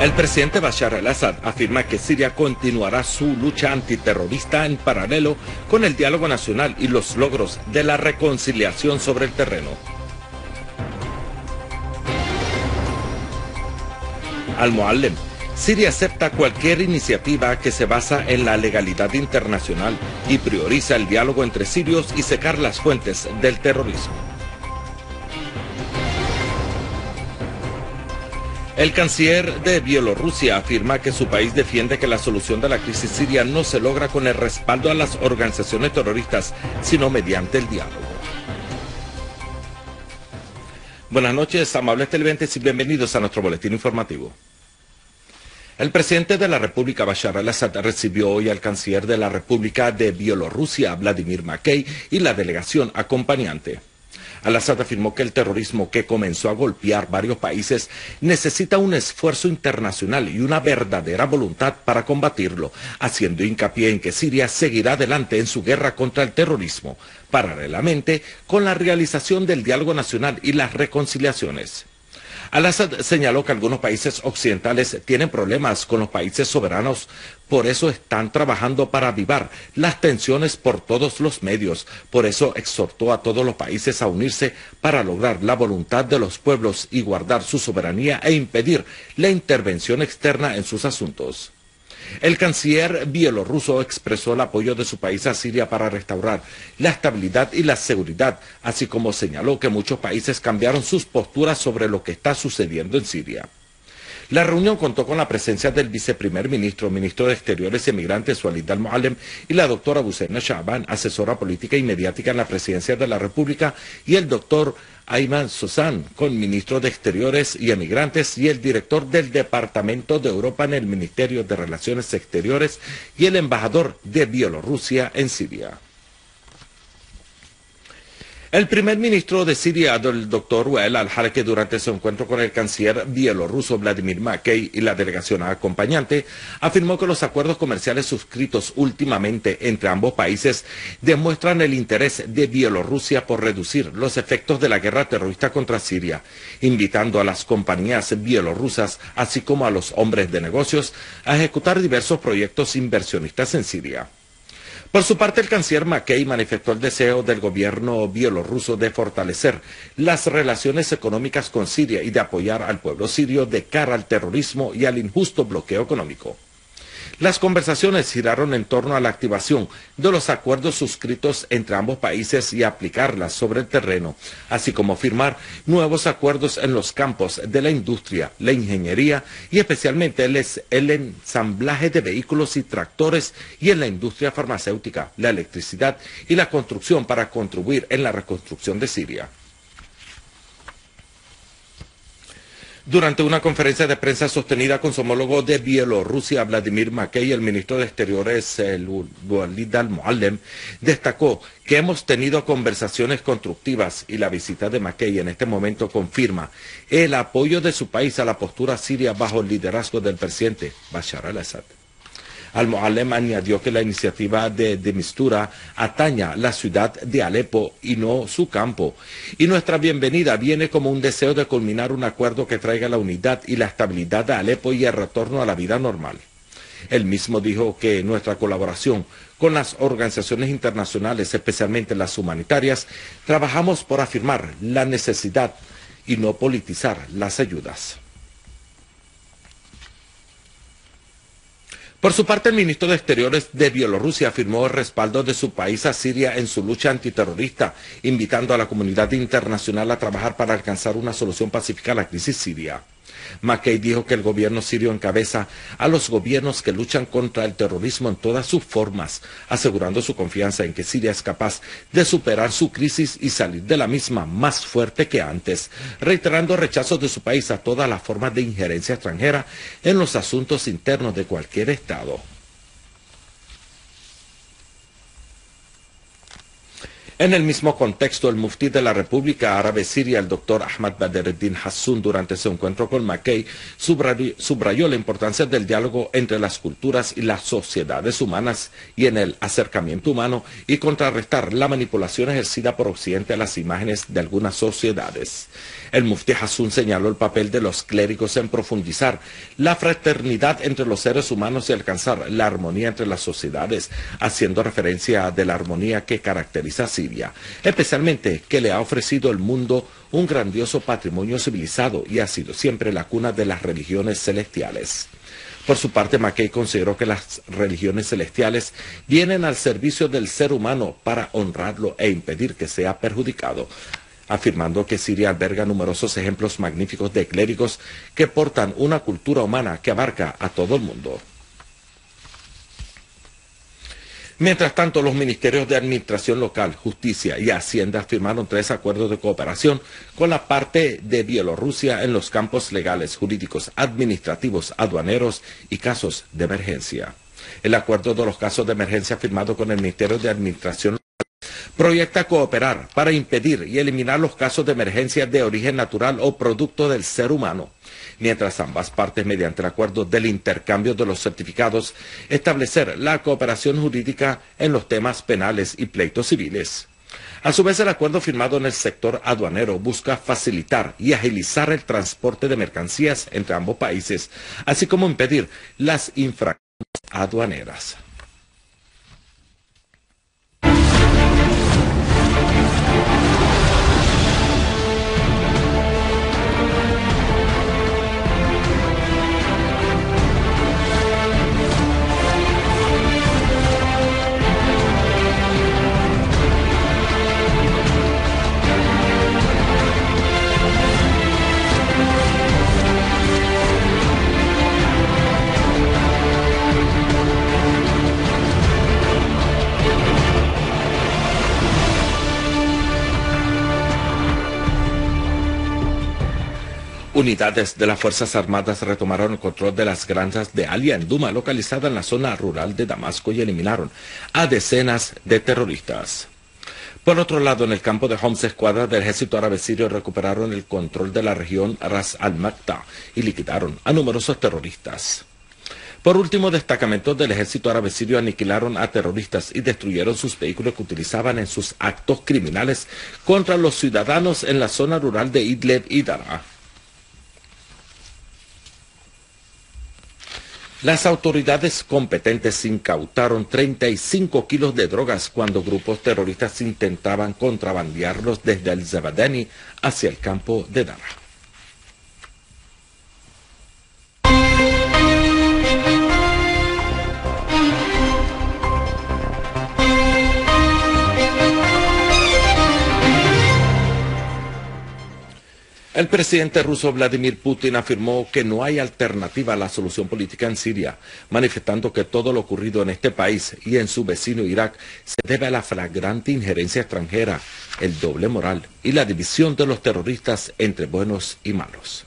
El presidente Bashar al-Assad afirma que Siria continuará su lucha antiterrorista en paralelo con el diálogo nacional y los logros de la reconciliación sobre el terreno. Al-Muallem: Siria acepta cualquier iniciativa que se basa en la legalidad internacional y prioriza el diálogo entre sirios y secar las fuentes del terrorismo. El canciller de Bielorrusia afirma que su país defiende que la solución de la crisis siria no se logra con el respaldo a las organizaciones terroristas, sino mediante el diálogo. Buenas noches, amables televidentes, y bienvenidos a nuestro boletín informativo. El presidente de la República, Bashar al-Assad, recibió hoy al canciller de la República de Bielorrusia, Vladimir Makey, y la delegación acompañante. Al-Assad afirmó que el terrorismo, que comenzó a golpear varios países, necesita un esfuerzo internacional y una verdadera voluntad para combatirlo, haciendo hincapié en que Siria seguirá adelante en su guerra contra el terrorismo, paralelamente con la realización del diálogo nacional y las reconciliaciones. Al-Assad señaló que algunos países occidentales tienen problemas con los países soberanos, por eso están trabajando para avivar las tensiones por todos los medios. Por eso exhortó a todos los países a unirse para lograr la voluntad de los pueblos y guardar su soberanía e impedir la intervención externa en sus asuntos. El canciller bielorruso expresó el apoyo de su país a Siria para restaurar la estabilidad y la seguridad, así como señaló que muchos países cambiaron sus posturas sobre lo que está sucediendo en Siria. La reunión contó con la presencia del viceprimer ministro, ministro de Exteriores y Emigrantes, Walid al-Muallem, y la doctora Buseina Shaaban, asesora política y mediática en la presidencia de la República, y el doctor Ayman Sozan, con ministro de Exteriores y Emigrantes, y el director del Departamento de Europa en el Ministerio de Relaciones Exteriores, y el embajador de Bielorrusia en Siria. El primer ministro de Siria, el doctor Wael al-Halaki, durante su encuentro con el canciller bielorruso Vladimir Makey y la delegación acompañante, afirmó que los acuerdos comerciales suscritos últimamente entre ambos países demuestran el interés de Bielorrusia por reducir los efectos de la guerra terrorista contra Siria, invitando a las compañías bielorrusas, así como a los hombres de negocios, a ejecutar diversos proyectos inversionistas en Siria. Por su parte, el canciller Makey manifestó el deseo del gobierno bielorruso de fortalecer las relaciones económicas con Siria y de apoyar al pueblo sirio de cara al terrorismo y al injusto bloqueo económico. Las conversaciones giraron en torno a la activación de los acuerdos suscritos entre ambos países y aplicarlas sobre el terreno, así como firmar nuevos acuerdos en los campos de la industria, la ingeniería y especialmente el ensamblaje de vehículos y tractores, y en la industria farmacéutica, la electricidad y la construcción para contribuir en la reconstrucción de Siria. Durante una conferencia de prensa sostenida con su homólogo de Bielorrusia, Vladimir Makey, el ministro de Exteriores, Walid al-Muallem, destacó que hemos tenido conversaciones constructivas y la visita de Makey en este momento confirma el apoyo de su país a la postura siria bajo el liderazgo del presidente Bashar al-Assad. Al-Muallem añadió que la iniciativa de Mistura ataña la ciudad de Alepo y no su campo, y nuestra bienvenida viene como un deseo de culminar un acuerdo que traiga la unidad y la estabilidad de Alepo y el retorno a la vida normal. Él mismo dijo que nuestra colaboración con las organizaciones internacionales, especialmente las humanitarias, trabajamos por afirmar la necesidad y no politizar las ayudas. Por su parte, el ministro de Exteriores de Bielorrusia afirmó el respaldo de su país a Siria en su lucha antiterrorista, invitando a la comunidad internacional a trabajar para alcanzar una solución pacífica a la crisis siria. Makey dijo que el gobierno sirio encabeza a los gobiernos que luchan contra el terrorismo en todas sus formas, asegurando su confianza en que Siria es capaz de superar su crisis y salir de la misma más fuerte que antes, reiterando rechazo de su país a todas las formas de injerencia extranjera en los asuntos internos de cualquier Estado. En el mismo contexto, el muftí de la República Árabe Siria, el doctor Ahmad Badreddin Hassun, durante su encuentro con Makey, subrayó la importancia del diálogo entre las culturas y las sociedades humanas y en el acercamiento humano, y contrarrestar la manipulación ejercida por Occidente a las imágenes de algunas sociedades. El muftí Hassun señaló el papel de los clérigos en profundizar la fraternidad entre los seres humanos y alcanzar la armonía entre las sociedades, haciendo referencia de la armonía que caracteriza a Siria, especialmente que le ha ofrecido al mundo un grandioso patrimonio civilizado y ha sido siempre la cuna de las religiones celestiales. Por su parte, McKay consideró que las religiones celestiales vienen al servicio del ser humano para honrarlo e impedir que sea perjudicado, afirmando que Siria alberga numerosos ejemplos magníficos de clérigos que portan una cultura humana que abarca a todo el mundo. Mientras tanto, los ministerios de Administración Local, Justicia y Hacienda firmaron 3 acuerdos de cooperación con la parte de Bielorrusia en los campos legales, jurídicos, administrativos, aduaneros y casos de emergencia. El acuerdo de los casos de emergencia firmado con el Ministerio de Administración proyecta cooperar para impedir y eliminar los casos de emergencia de origen natural o producto del ser humano, mientras ambas partes, mediante el acuerdo del intercambio de los certificados, establecer la cooperación jurídica en los temas penales y pleitos civiles. A su vez, el acuerdo firmado en el sector aduanero busca facilitar y agilizar el transporte de mercancías entre ambos países, así como impedir las infracciones aduaneras. Unidades de las Fuerzas Armadas retomaron el control de las granjas de Alia en Duma, localizada en la zona rural de Damasco, y eliminaron a decenas de terroristas. Por otro lado, en el campo de Homs, escuadras del ejército árabe sirio recuperaron el control de la región Ras al-Makta y liquidaron a numerosos terroristas. Por último, destacamentos del ejército árabe sirio aniquilaron a terroristas y destruyeron sus vehículos que utilizaban en sus actos criminales contra los ciudadanos en la zona rural de Idlib y Daraa. Las autoridades competentes incautaron 35 kilos de drogas cuando grupos terroristas intentaban contrabandearlos desde el Zabadani hacia el campo de Daraa. El presidente ruso Vladimir Putin afirmó que no hay alternativa a la solución política en Siria, manifestando que todo lo ocurrido en este país y en su vecino Irak se debe a la flagrante injerencia extranjera, el doble moral y la división de los terroristas entre buenos y malos.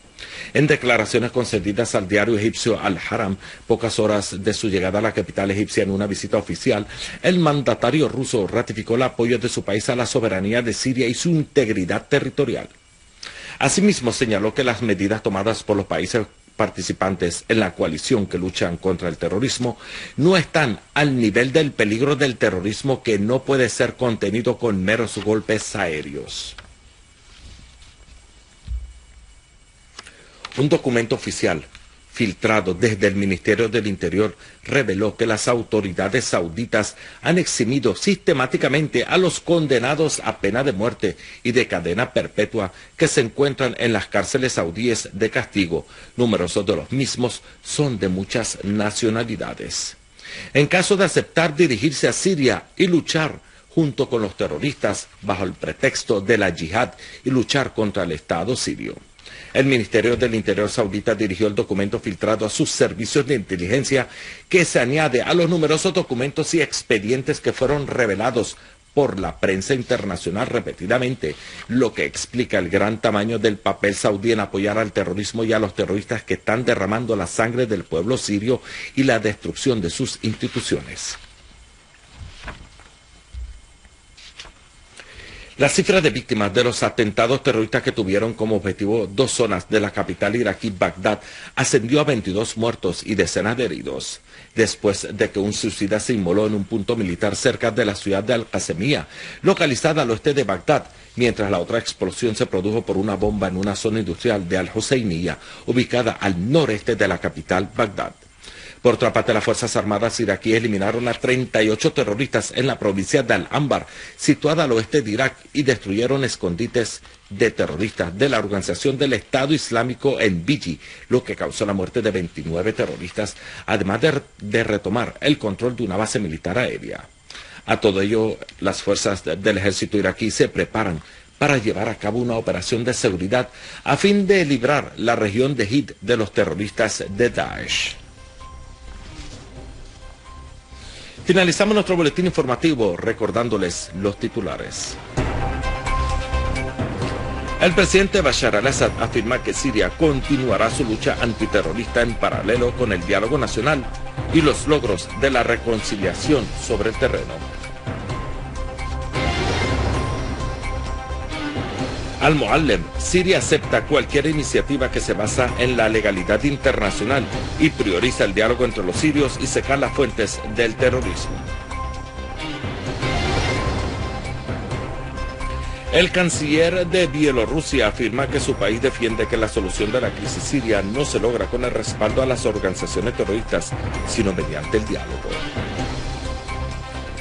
En declaraciones concedidas al diario egipcio Al-Haram, pocas horas de su llegada a la capital egipcia en una visita oficial, el mandatario ruso ratificó el apoyo de su país a la soberanía de Siria y su integridad territorial. Asimismo, señaló que las medidas tomadas por los países participantes en la coalición que luchan contra el terrorismo no están al nivel del peligro del terrorismo, que no puede ser contenido con meros golpes aéreos. Un documento oficial filtrado desde el Ministerio del Interior reveló que las autoridades sauditas han eximido sistemáticamente a los condenados a pena de muerte y de cadena perpetua que se encuentran en las cárceles saudíes de castigo. Numerosos de los mismos son de muchas nacionalidades. En caso de aceptar dirigirse a Siria y luchar junto con los terroristas bajo el pretexto de la yihad y luchar contra el Estado sirio. El Ministerio del Interior saudita dirigió el documento filtrado a sus servicios de inteligencia, que se añade a los numerosos documentos y expedientes que fueron revelados por la prensa internacional repetidamente, lo que explica el gran tamaño del papel saudí en apoyar al terrorismo y a los terroristas que están derramando la sangre del pueblo sirio y la destrucción de sus instituciones. La cifra de víctimas de los atentados terroristas que tuvieron como objetivo 2 zonas de la capital iraquí, Bagdad, ascendió a 22 muertos y decenas de heridos, después de que un suicida se inmoló en un punto militar cerca de la ciudad de Al-Qasemiyah, localizada al oeste de Bagdad, mientras la otra explosión se produjo por una bomba en una zona industrial de Al-Husseiniya, ubicada al noreste de la capital, Bagdad. Por otra parte, las Fuerzas Armadas iraquíes eliminaron a 38 terroristas en la provincia de Al-Anbar, situada al oeste de Irak, y destruyeron escondites de terroristas de la Organización del Estado Islámico en Biji, lo que causó la muerte de 29 terroristas, además de retomar el control de una base militar aérea. A todo ello, las fuerzas del ejército iraquí se preparan para llevar a cabo una operación de seguridad a fin de librar la región de Hid de los terroristas de Daesh. Finalizamos nuestro boletín informativo recordándoles los titulares. El presidente Bashar al-Assad afirma que Siria continuará su lucha antiterrorista en paralelo con el diálogo nacional y los logros de la reconciliación sobre el terreno. Al-Muallem, Siria acepta cualquier iniciativa que se basa en la legalidad internacional y prioriza el diálogo entre los sirios y secar las fuentes del terrorismo. El canciller de Bielorrusia afirma que su país defiende que la solución de la crisis siria no se logra con el respaldo a las organizaciones terroristas, sino mediante el diálogo.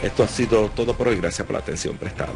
Esto ha sido todo por hoy. Gracias por la atención prestada.